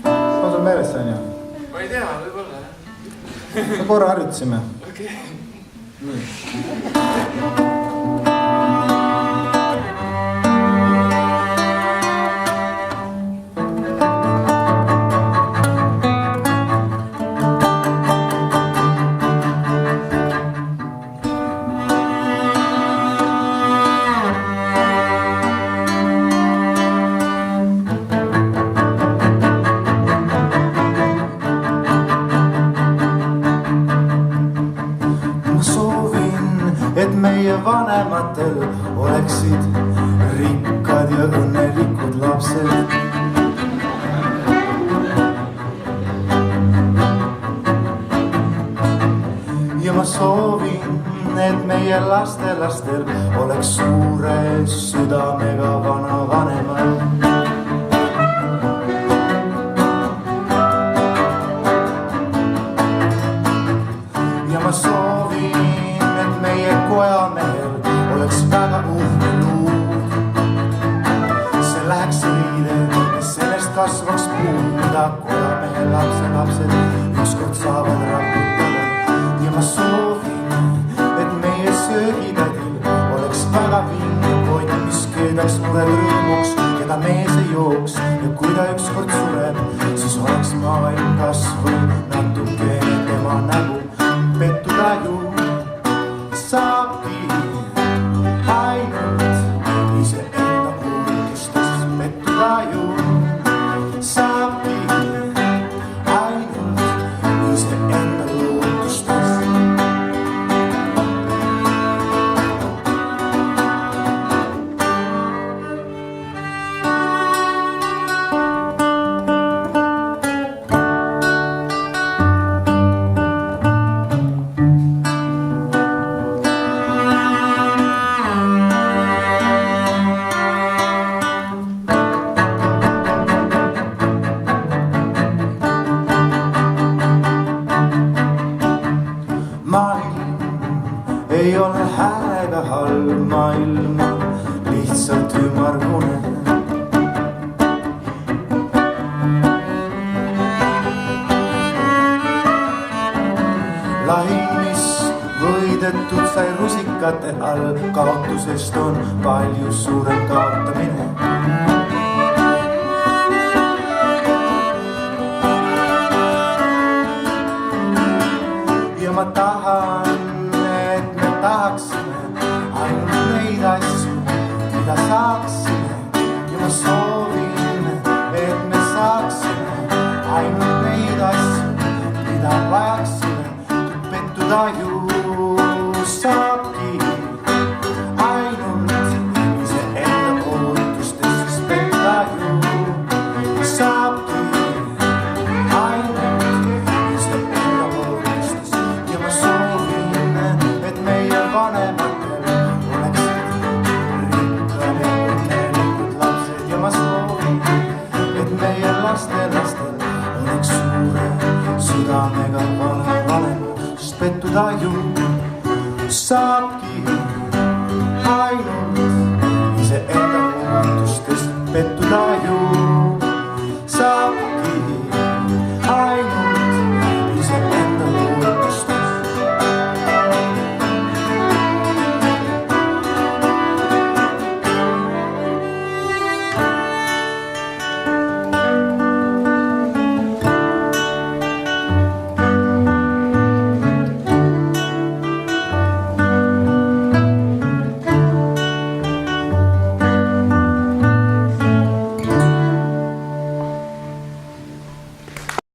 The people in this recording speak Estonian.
On sul meeles see on ju? Ma ei tea, võib-olla jah. Me korra harjutasime. Okei. Nii. Et meie vanematel oleksid rikkad ja õnnelikud lapsed. Ja ma soovin, et meie lastelastel oleks suure südamega vanavanemad. Ja ma soovin, meie kojamehel oleks väga uhke luud. See läheks riide ja sellest kasvaks puu, mida kojamehe lapsed ükskord saavad raputada. Ja ma soovin, et meie söögitädil oleks väga vinge kott, mis keedaks mured rõõmuks, keda mees ei jooks. Ja kui ta ükskord sureb, siis oleks maailm kas või natukene tema nägu. Pettuda ju saabki ainult iseenda ootustes. Pettuda ju saabki ainult iseenda ootustes. Ei ole häälega halb maailm, lihtsalt ümmargune. Lahing, mis võidetud sai rusikate all, kaotusest on palju suurem kaotamine. Ja ma tahan, tahaksime ainult neid asju, mida saaksime. Ja ma soovin, et me saaksime ainult neid asju, mida vajaksime. Pettuda ju saabki ainult iseenda ootustes. Pettuda ju saabki ainult iseenda ootustes. Ja ma soovin, et meie vanematel oleksid rikkad ja õnnelikud lapsed. Ja ma soovin, et meie lastelastel oleks suure südamega vanavanemad. Sest pettuda ju saabki ainult iseenda ootustes. Pettuda